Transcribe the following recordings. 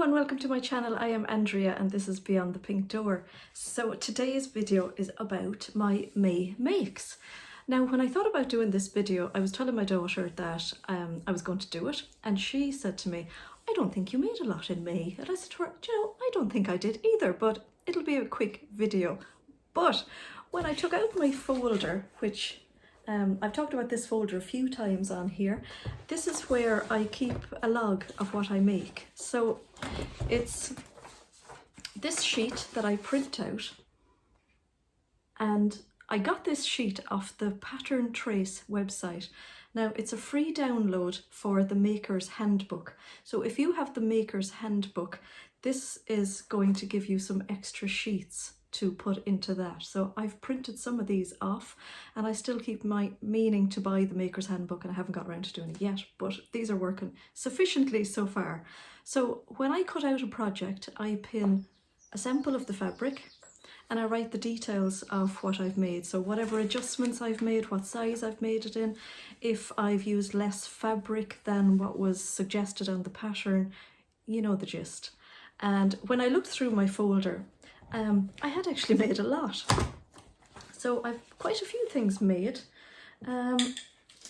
Hello and welcome to my channel. I am Andrea and this is Beyond the Pink Door. So today's video is about my May makes. Now when I thought about doing this video, I was telling my daughter that I was going to do it, and she said to me, I don't think you made a lot in May. And I said to her, you know, I don't think I did either, but it'll be a quick video. But when I took out my folder, which I've talked about this folder a few times on here. This is where I keep a log of what I make. So it's this sheet that I print out, and I got this sheet off the Pattern Trace website. Now it's a free download for the Maker's Handbook. So if you have the Maker's Handbook, this is going to give you some extra sheets to put into that. So I've printed some of these off, and I still keep my meaning to buy the Maker's Handbook, and I haven't got around to doing it yet, but these are working sufficiently so far. So when I cut out a project, I pin a sample of the fabric and I write the details of what I've made. So whatever adjustments I've made, what size I've made it in, if I've used less fabric than what was suggested on the pattern, you know the gist. And when I looked through my folder, I had actually made a lot. So I've quite a few things made.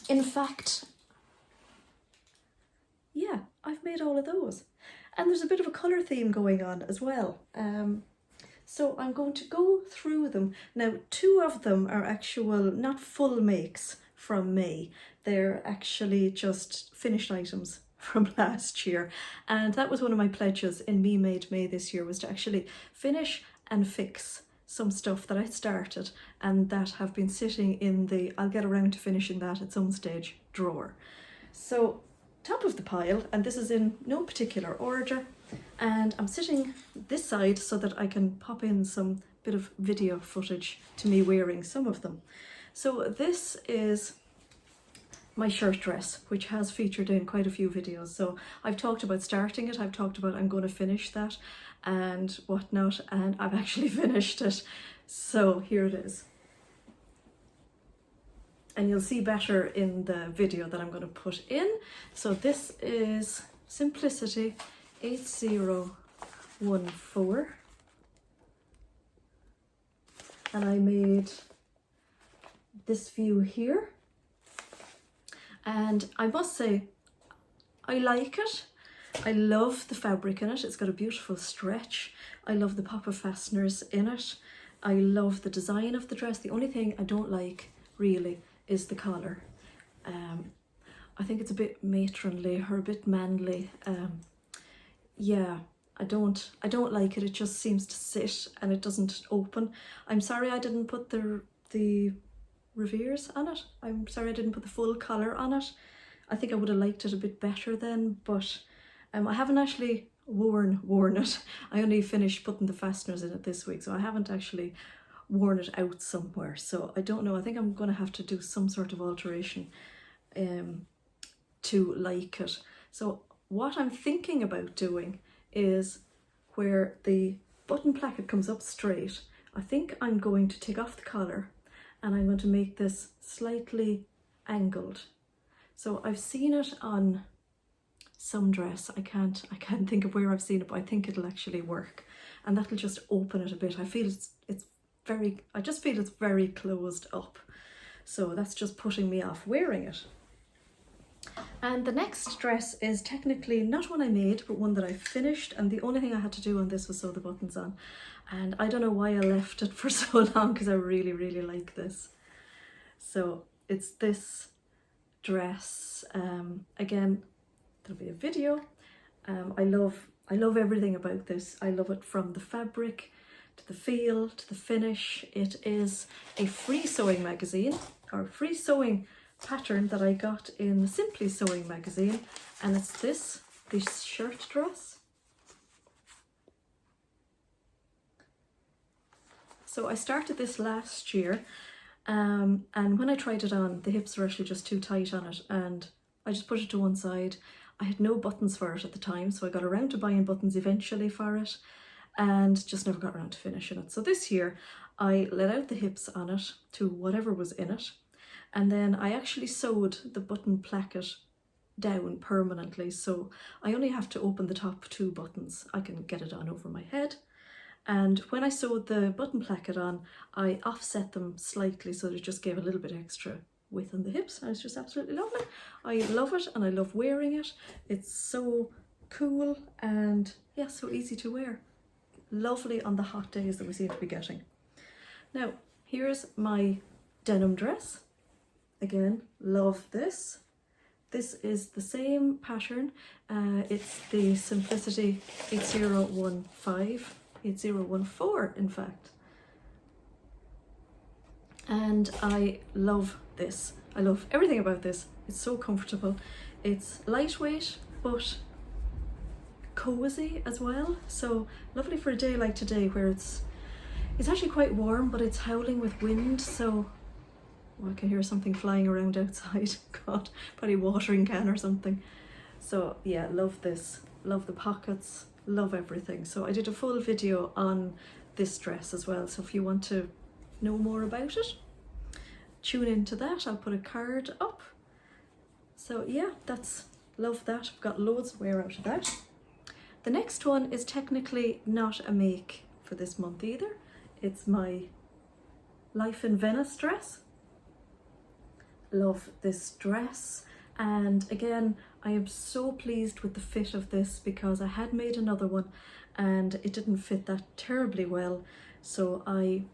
In fact, yeah, I've made all of those. And there's a bit of a colour theme going on as well. So I'm going to go through them. Now, two of them are actual, not full makes from May. They're actually just finished items from last year. And that was one of my pledges in Me Made May this year, was to actually finish and fix some stuff that I started and that have been sitting in the I'll get around to finishing that at some stage drawer. So top of the pile, and this is in no particular order, and I'm sitting this side so that I can pop in some bit of video footage to me wearing some of them. So this is my shirt dress, which has featured in quite a few videos. So I've talked about starting it, I've talked about I'm going to finish that and whatnot, and I've actually finished it. So here it is. And you'll see better in the video that I'm going to put in. So this is Simplicity 8014. And I made this view here. And I must say, I like it. I love the fabric in it. It's got a beautiful stretch. I love the pop of fasteners in it. I love the design of the dress. The only thing I don't like really is the collar. I think it's a bit matronly or a bit manly. Yeah, I don't like it. It just seems to sit and it doesn't open. I'm sorry I didn't put the revers on it. I'm sorry I didn't put the full collar on it. I think I would have liked it a bit better then, but I haven't actually worn it. I only finished putting the fasteners in it this week, so I haven't actually worn it out somewhere. So I don't know, I think I'm going to have to do some sort of alteration to like it. So what I'm thinking about doing is where the button placket comes up straight, I think I'm going to take off the collar and I'm going to make this slightly angled. So I've seen it on some dress. I can't think of where I've seen it, but I think it'll actually work. And that'll just open it a bit. I just feel it's very closed up. So that's just putting me off wearing it. And the next dress is technically not one I made, but one that I finished. And the only thing I had to do on this was sew the buttons on. And I don't know why I left it for so long, because I really, really like this. So it's this dress. Again, there'll be a video. I love everything about this. I love it from the fabric to the feel to the finish. It is a free sewing magazine, or free sewing pattern that I got in Simply Sewing magazine, and it's this shirt dress. So I started this last year, and when I tried it on, the hips were actually just too tight on it, and I just put it to one side. I had no buttons for it at the time, so I got around to buying buttons eventually for it, and just never got around to finishing it. So this year I let out the hips on it to whatever was in it, and then I actually sewed the button placket down permanently, so I only have to open the top 2 buttons. I can get it on over my head. And when I sewed the button placket on, I offset them slightly so that it just gave a little bit extra width on the hips, and it's just absolutely lovely. I love it and I love wearing it. It's so cool and yeah, so easy to wear. Lovely on the hot days that we seem to be getting. Now, here's my denim dress. Again, love this. This is the same pattern. It's the Simplicity 8015, 8014 in fact. And I love this. I love everything about this. It's so comfortable. It's lightweight, but cozy as well. So lovely for a day like today where it's actually quite warm, but it's howling with wind. So I can hear something flying around outside. God, probably a watering can or something. So yeah, love this. Love the pockets. Love everything. So I did a full video on this dress as well. So if you want to know more about it, tune into that. I'll put a card up. So yeah, love that. I've got loads of wear out of that. The next one is technically not a make for this month either. It's my Life in Venice dress. Love this dress, and again I am so pleased with the fit of this because I had made another one and it didn't fit that terribly well, so I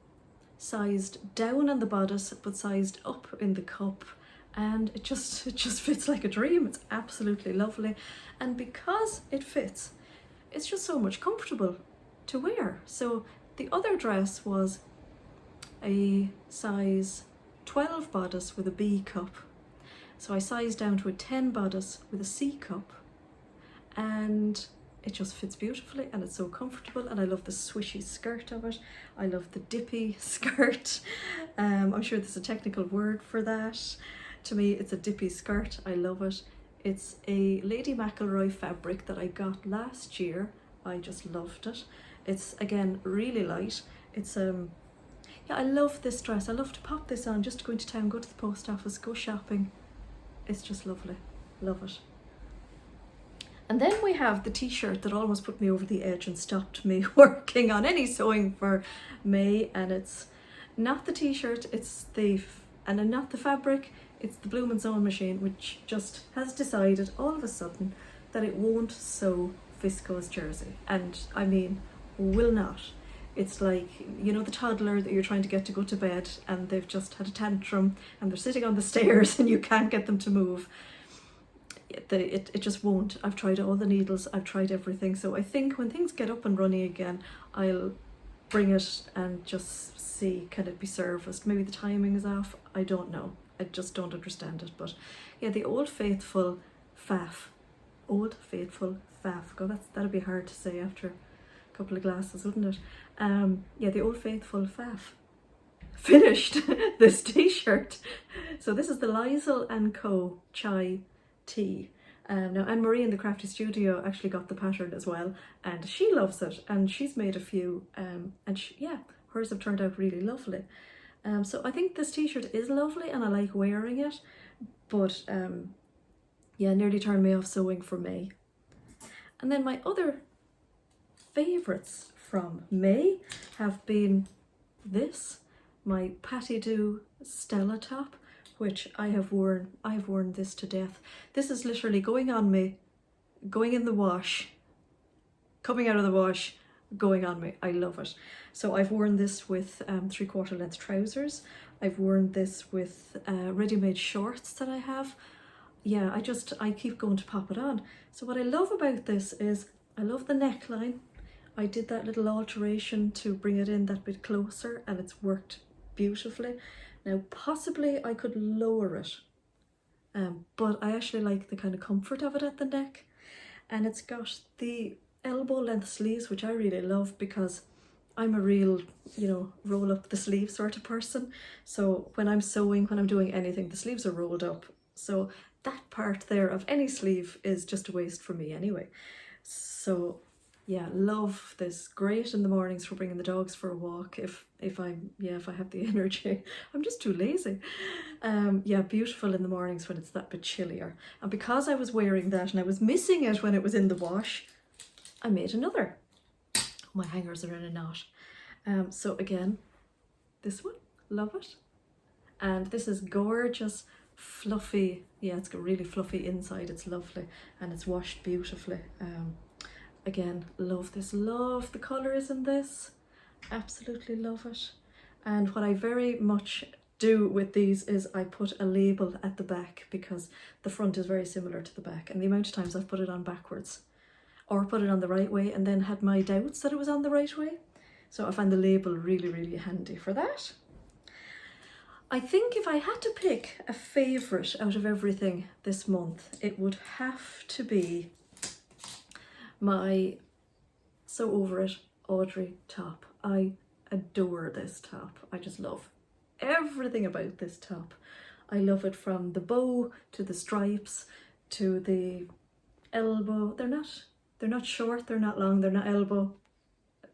sized down on the bodice but sized up in the cup, and it just fits like a dream. It's absolutely lovely, and because it fits, it's just so much comfortable to wear. So the other dress was a size 12 bodice with a B cup, so I sized down to a 10 bodice with a C cup, and it just fits beautifully and it's so comfortable, and I love the swishy skirt of it. I love the dippy skirt. I'm sure there's a technical word for that. To me it's a dippy skirt. I love it. It's a Lady McElroy fabric that I got last year. I just loved it. It's again really light. It's yeah, I love this dress. I love to pop this on just to go into town, go to the post office, go shopping. It's just lovely. Love it. And then we have the t-shirt that almost put me over the edge and stopped me working on any sewing for May, and it's not the t-shirt, and not the fabric, it's the Bloomin' Sewing machine, which just has decided all of a sudden that it won't sew viscose jersey. And I mean, will not. It's like, you know, the toddler that you're trying to get to go to bed and they've just had a tantrum and they're sitting on the stairs and you can't get them to move. It just won't. I've tried all the needles, I've tried everything. So I think when things get up and running again, I'll bring it and just see, can it be serviced? Maybe the timing is off, I don't know. I just don't understand it. But yeah, the Old Faithful faff. Old Faithful faff. God, that'd be hard to say after a couple of glasses, wouldn't it? Yeah, the Old Faithful faff finished this t-shirt. So this is the Liesel & Co. Chai Tea. Now Anne-Marie in the Crafty Studio actually got the pattern as well, and she loves it, and she's made a few, and yeah, hers have turned out really lovely. So I think this t-shirt is lovely and I like wearing it, but yeah, nearly turned me off sewing for May. And then my other favourites from May have been this, my Patty Doo Stella top, which I've worn this to death. This is literally going on me, going in the wash, coming out of the wash, going on me. I love it. So I've worn this with 3/4 length trousers. I've worn this with ready-made shorts that I have. Yeah, I keep going to pop it on. So what I love about this is I love the neckline. I did that little alteration to bring it in that bit closer and it's worked beautifully. Now possibly I could lower it, but I actually like the kind of comfort of it at the neck. And it's got the elbow length sleeves, which I really love because I'm a real, you know, roll up the sleeve sort of person. So when I'm sewing, when I'm doing anything, the sleeves are rolled up. So that part there of any sleeve is just a waste for me anyway. So yeah, love this. Great in the mornings for bringing the dogs for a walk if I have the energy. I'm just too lazy. Yeah, beautiful in the mornings when it's that bit chillier. And because I was wearing that and I was missing it when it was in the wash, I made another. My hangers are in a knot. So again, this one, love it. And this is gorgeous, fluffy. Yeah, it's got really fluffy inside. It's lovely and it's washed beautifully. Again, love this, love the colours in this, absolutely love it. And what I very much do with these is I put a label at the back because the front is very similar to the back, and the amount of times I've put it on backwards or put it on the right way and then had my doubts that it was on the right way. So I find the label really, really handy for that. I think if I had to pick a favourite out of everything this month, it would have to be my So Over It Audrey top. I adore this top. I just love everything about this top. I love it from the bow to the stripes to the elbow. They're not short, they're not long, they're not elbow.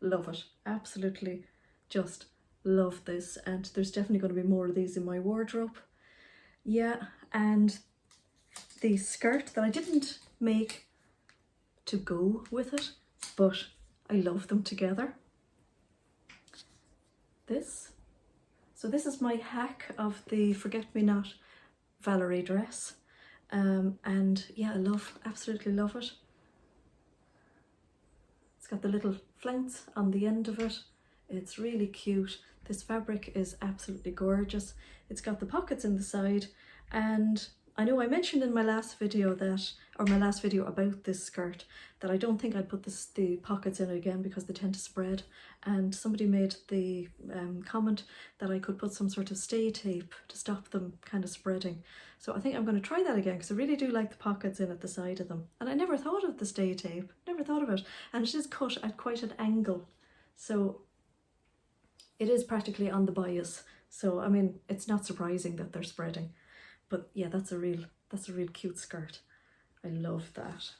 Love it. Absolutely just love this, and there's definitely going to be more of these in my wardrobe. Yeah, and the skirt that I didn't make to go with it, but I love them together. So this is my hack of the Forget Me Not Valerie dress, and yeah, I absolutely love it. It's got the little flounce on the end of it. It's really cute. This fabric is absolutely gorgeous. It's got the pockets in the side, and I know I mentioned in my last video about this skirt that I don't think I'd put the pockets in it again because they tend to spread, and somebody made the comment that I could put some sort of stay tape to stop them kind of spreading. So I think I'm going to try that again because I really do like the pockets in at the side of them, and I never thought of the stay tape, never thought of it, and it is cut at quite an angle, so it is practically on the bias. So I mean, it's not surprising that they're spreading. But yeah, that's a real cute skirt. I love that.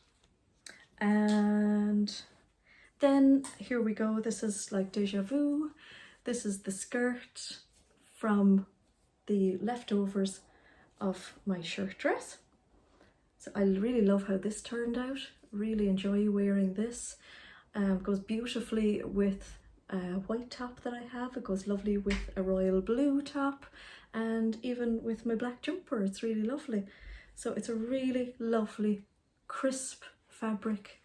And then here we go. This is like deja vu. This is the skirt from the leftovers of my shirt dress. So I really love how this turned out. Really enjoy wearing this. Goes beautifully with a white top that I have. It goes lovely with a royal blue top, and even with my black jumper. It's really lovely. So it's a really lovely crisp fabric.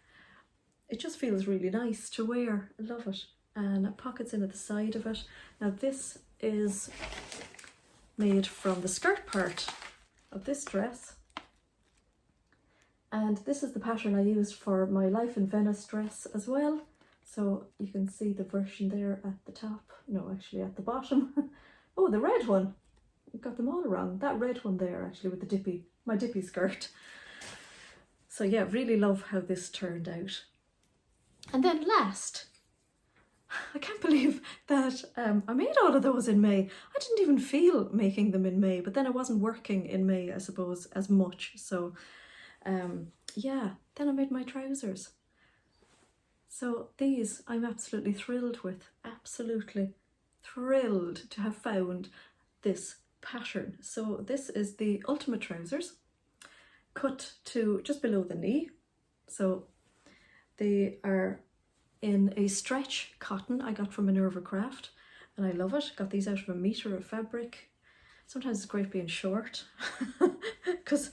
It just feels really nice to wear. I love it. And pockets in at the side of it. Now this is made from the skirt part of this dress, and this is the pattern I used for my Life in Venice dress as well. So you can see the version there at the top, no, actually at the bottom. Oh, the red one. Got them all wrong. That red one there, actually, with the my dippy skirt. So yeah, really love how this turned out. And then last, I can't believe that I made all of those in May. I didn't even feel making them in May, but then I wasn't working in May, I suppose, as much. So yeah, then I made my trousers. So these I'm absolutely thrilled with, absolutely thrilled to have found this pattern. So this is the ultimate trousers, cut to just below the knee. So they are in a stretch cotton I got from Minerva Craft, and I love it. Got these out of a metre of fabric. Sometimes it's great being short because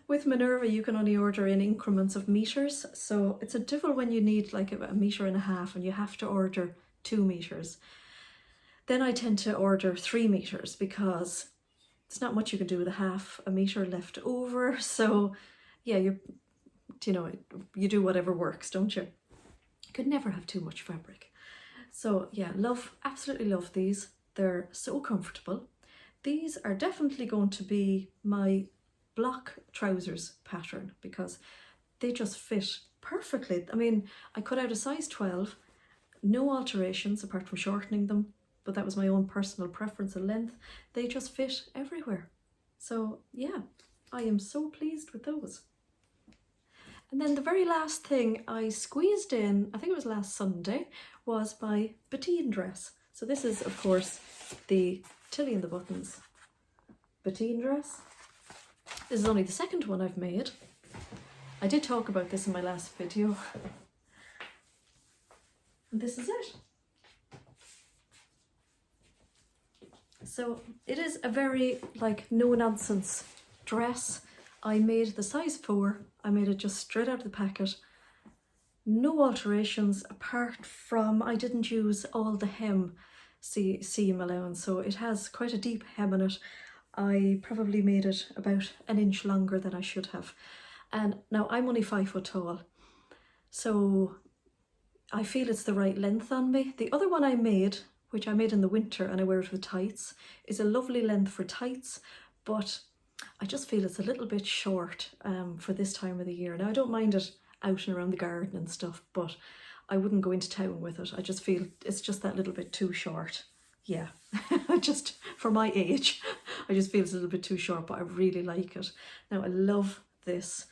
with Minerva you can only order in increments of meters, so it's a devil when you need like a metre and a half and you have to order 2 meters. Then I tend to order 3 meters because it's not much you can do with a half a metre left over. So yeah, you do whatever works, don't you? You could never have too much fabric. So yeah, absolutely love these. They're so comfortable. These are definitely going to be my block trousers pattern because they just fit perfectly. I mean, I cut out a size 12, no alterations apart from shortening them, but that was my own personal preference and length. They just fit everywhere. So yeah, I am so pleased with those. And then the very last thing I squeezed in, I think it was last Sunday, was my Bettine dress. So this is, of course, the Tilly and the Buttons Bettine dress. This is only the second one I've made. I did talk about this in my last video. And this is it. So it is a very no nonsense dress. I made the size 4. I made it just straight out of the packet. No alterations apart from I didn't use all the hem seam allowance, so it has quite a deep hem in it. I probably made it about an inch longer than I should have. And now I'm only 5 foot tall, so I feel it's the right length on me. The other one I made, which I made in the winter and I wear it with tights, is a lovely length for tights, but I just feel it's a little bit short for this time of the year. Now I don't mind it out and around the garden and stuff, but I wouldn't go into town with it. I just feel it's just that little bit too short. Yeah, just for my age, I just feel it's a little bit too short, but I really like it. Now I love this.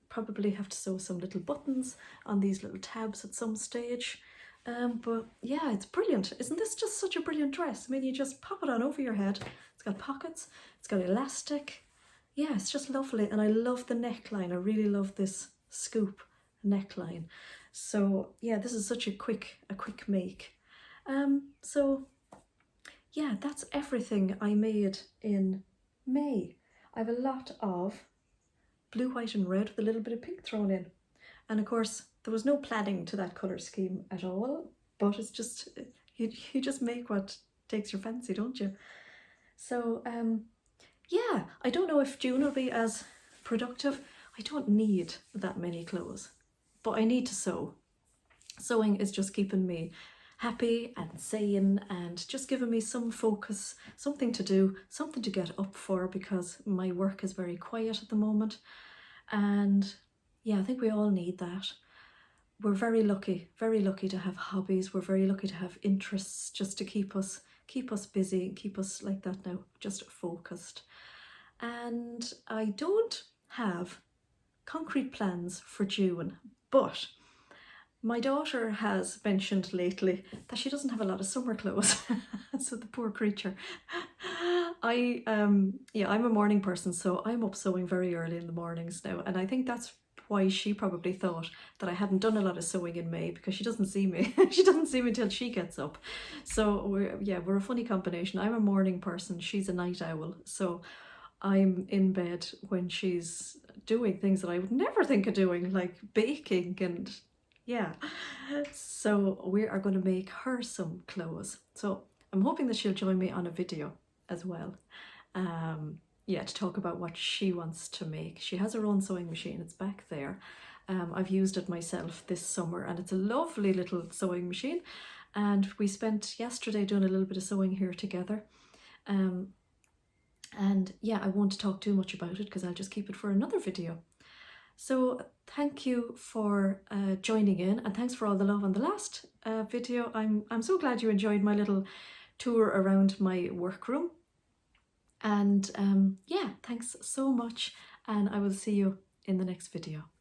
Probably have to sew some little buttons on these little tabs at some stage. But yeah, it's brilliant. Isn't this just such a brilliant dress? I mean, you just pop it on over your head. It's got pockets, it's got elastic. Yeah, it's just lovely. And I love the neckline. I really love this scoop neckline. So yeah, this is such a quick make. So yeah, that's everything I made in May. I have a lot of blue, white and red with a little bit of pink thrown in. And of course, there was no planning to that colour scheme at all, but it's just, you just make what takes your fancy, don't you? So yeah, I don't know if June will be as productive. I don't need that many clothes, but I need to sew. Sewing is just keeping me happy and sane and just giving me some focus, something to do, something to get up for, because my work is very quiet at the moment. And yeah, I think we all need that. We're very lucky to have hobbies. We're very lucky to have interests just to keep us busy and keep us like that now, just focused. And I don't have concrete plans for June, but my daughter has mentioned lately that she doesn't have a lot of summer clothes. So the poor creature. I'm a morning person, so I'm up sewing very early in the mornings now, and I think that's why she probably thought that I hadn't done a lot of sewing in May, because she doesn't see me. She doesn't see me until she gets up. So we're a funny combination. I'm a morning person, she's a night owl, so I'm in bed when she's doing things that I would never think of doing, like baking and yeah. So we are going to make her some clothes. So I'm hoping that she'll join me on a video as well. Yeah, to talk about what she wants to make. She has her own sewing machine, it's back there. I've used it myself this summer and it's a lovely little sewing machine. And we spent yesterday doing a little bit of sewing here together. And yeah, I won't talk too much about it because I'll just keep it for another video. So thank you for joining in, and thanks for all the love on the last video. I'm so glad you enjoyed my little tour around my workroom. And yeah, thanks so much, and I will see you in the next video.